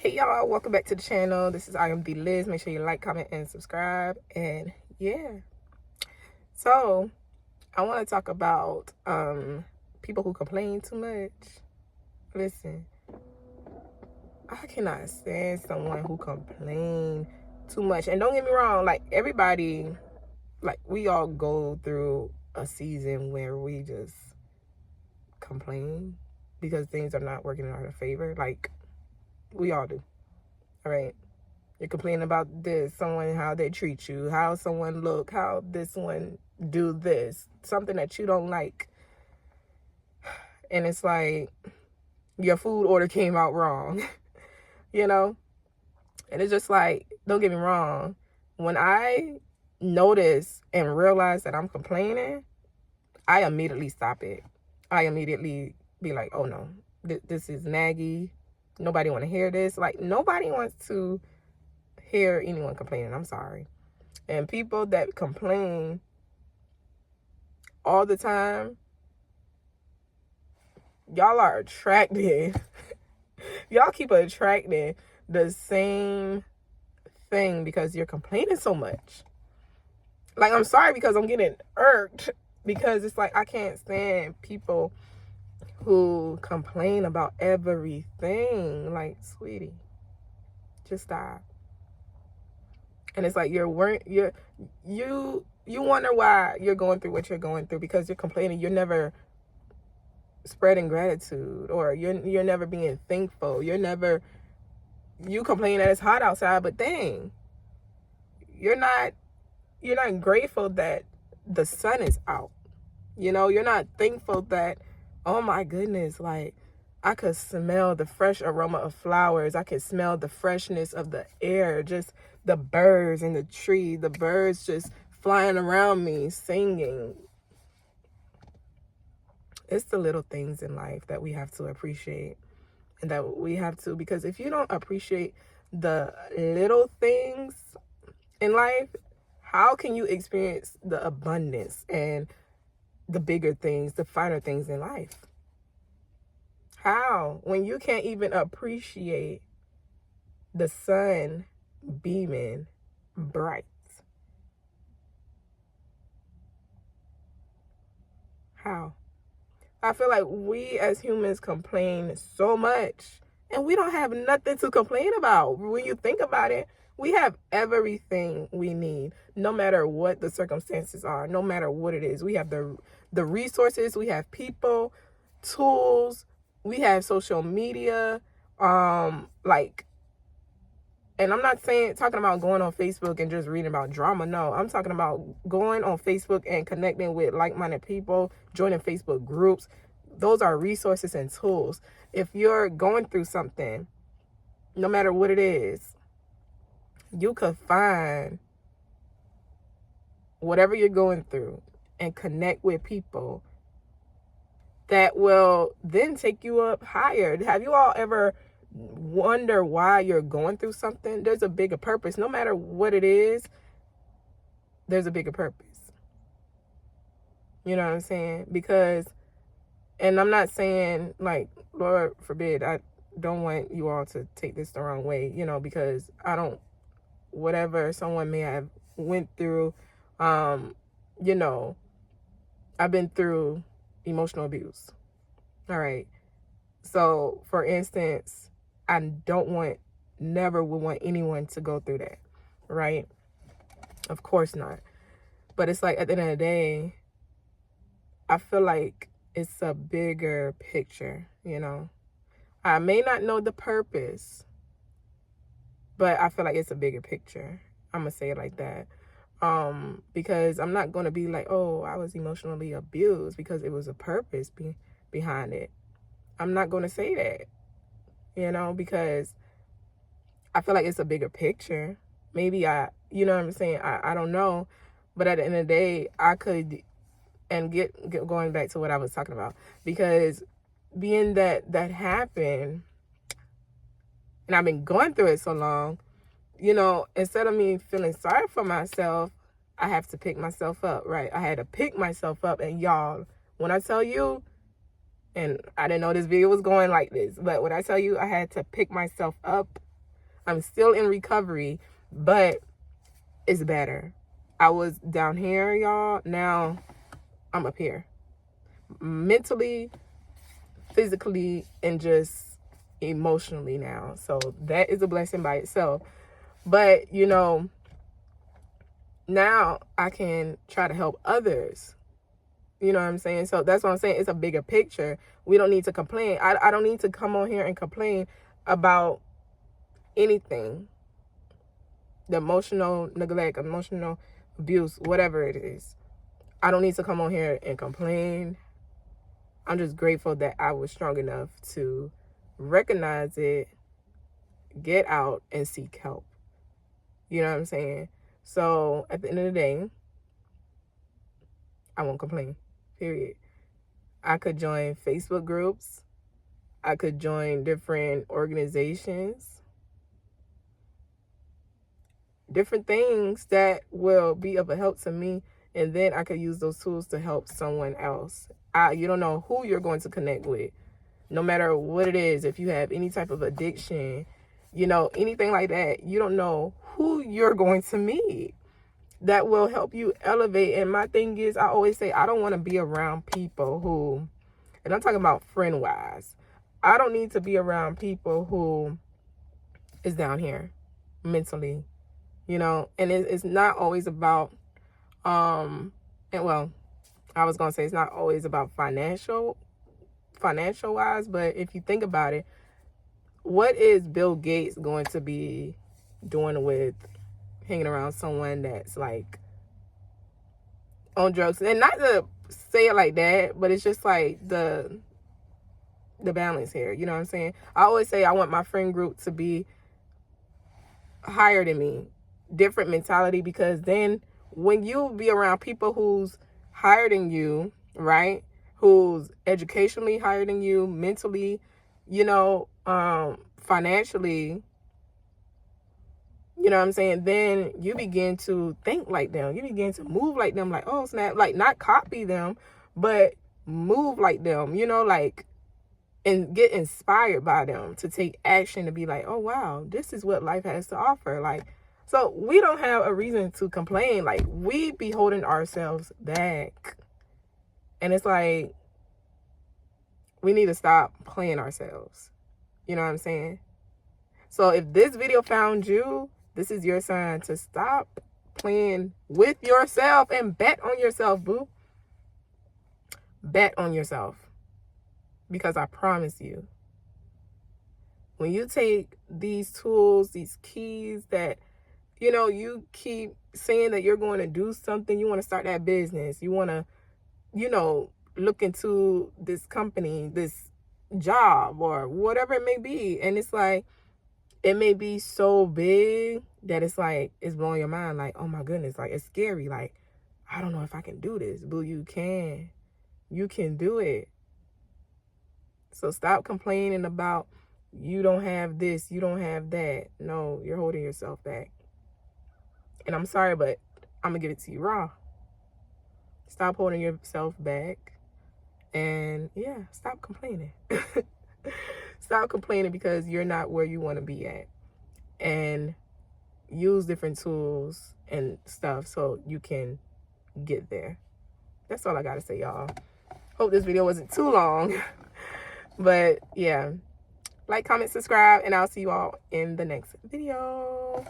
Hey y'all, welcome back to the channel. This is I Am The Liz. Make sure you like, comment, and subscribe. And yeah, so I want to talk about people who complain too much. Listen, I cannot stand someone who complain too much. And don't get me wrong, like everybody, like we all go through a season where we just complain because things are not working in our favor. Like we all do. All right. You're complaining about this, someone, how they treat you, how someone look, how this one do this, something that you don't like. And it's like your food order came out wrong, you know? And it's just like, don't get me wrong. When I notice and realize that I'm complaining, I immediately stop it. I immediately be like, oh no, this is naggy. Nobody want to hear this. Like nobody wants to hear anyone complaining. I'm sorry. And people that complain all the time, y'all are attracted. Y'all keep attracting the same thing because you're complaining so much. Like, I'm sorry because I'm getting irked because it's like I can't stand people who complain about everything. Like, sweetie, just stop. And it's like you wonder why you're going through what you're going through because you're complaining. You're never spreading gratitude, or you're never being thankful. You complain that it's hot outside, but dang, you're not grateful that the sun is out. You know, you're not thankful that, oh my goodness, like I could smell the fresh aroma of flowers. I could smell the freshness of the air, just the birds in the tree, the birds just flying around me, singing. It's the little things in life that we have to appreciate, and that we have to, because if you don't appreciate the little things in life, how can you experience the abundance and the bigger things, the finer things in life? How? When you can't even appreciate the sun beaming bright. How? I feel like we as humans complain so much, and we don't have nothing to complain about. When you think about it, we have everything we need, no matter what the circumstances are, no matter what it is. We have the resources, we have people, tools, we have social media, and I'm not talking about going on Facebook and just reading about drama. No, I'm talking about going on Facebook and connecting with like-minded people, joining Facebook groups. Those are resources and tools. If you're going through something, no matter what it is, you could find whatever you're going through and connect with people that will then take you up higher. Have you all ever wonder why you're going through something? There's a bigger purpose. No matter what it is, there's a bigger purpose. You know what I'm saying? Because, and I'm not saying, like, Lord forbid, I don't want you all to take this the wrong way, you know, because whatever someone may have went through, you know, I've been through emotional abuse. All right. So, for instance, I never would want anyone to go through that, right? Of course not. But it's like, at the end of the day, I feel like it's a bigger picture, you know? I may not know the purpose, but I feel like it's a bigger picture. I'm going to say it like that. Because I'm not going to be like, oh, I was emotionally abused because it was a purpose behind it. I'm not going to say that, you know, because I feel like it's a bigger picture. Maybe you know what I'm saying? I don't know. But at the end of the day, I could, and get going back to what I was talking about, because being that happened, and I've been going through it so long, you know, instead of me feeling sorry for myself, I have to pick myself up, right? I had to pick myself up. And y'all, when I tell you, and I didn't know this video was going like this, but when I tell you I had to pick myself up, I'm still in recovery, but it's better. I was down here, y'all. Now I'm up here. Mentally, physically, and just emotionally now. So that is a blessing by itself. But, you know, now I can try to help others. You know what I'm saying? So that's what I'm saying. It's a bigger picture. We don't need to complain. I don't need to come on here and complain about anything. The emotional neglect, emotional abuse, whatever it is. I don't need to come on here and complain. I'm just grateful that I was strong enough to recognize it, get out, and seek help. You know what I'm saying? So at the end of the day, I won't complain, period. I could join Facebook groups. I could join different organizations. Different things that will be of a help to me. And then I could use those tools to help someone else. You don't know who you're going to connect with. No matter what it is, if you have any type of addiction, you know, anything like that, you don't know who you're going to meet that will help you elevate. And my thing is, I always say, I don't want to be around people who, and I'm talking about friend-wise, I don't need to be around people who is down here mentally, you know. And it's not always about, and well, I was going to say it's not always about financial wise, but if you think about it, what is Bill Gates going to be doing with hanging around someone that's like on drugs? And not to say it like that, but it's just like the balance here, you know what I'm saying? I always say I want my friend group to be higher than me, different mentality, because then when you be around people who's higher than you, right, who's educationally higher than you, mentally, you know, financially, you know what I'm saying, then you begin to think like them. You begin to move like them, like, oh, snap, like not copy them, but move like them, you know, like, and get inspired by them to take action, to be like, oh, wow, this is what life has to offer. Like, so we don't have a reason to complain. Like, we be holding ourselves back. And it's like, we need to stop playing ourselves. You know what I'm saying? So if this video found you, this is your sign to stop playing with yourself and bet on yourself, boo. Bet on yourself. Because I promise you, when you take these tools, these keys that, you know, you keep saying that you're going to do something, you want to start that business, you want to, you know, look into this company, this job, or whatever it may be. And it's like, it may be so big that it's like, it's blowing your mind. Like, oh my goodness, like, it's scary. Like, I don't know if I can do this. Boo, you can. You can do it. So stop complaining about you don't have this, you don't have that. No, you're holding yourself back. And I'm sorry, but I'm going to give it to you raw. Stop holding yourself back. And yeah, stop complaining. Stop complaining because you're not where you want to be at. And use different tools and stuff so you can get there. That's all I got to say, y'all. Hope this video wasn't too long. But yeah, like, comment, subscribe, and I'll see you all in the next video.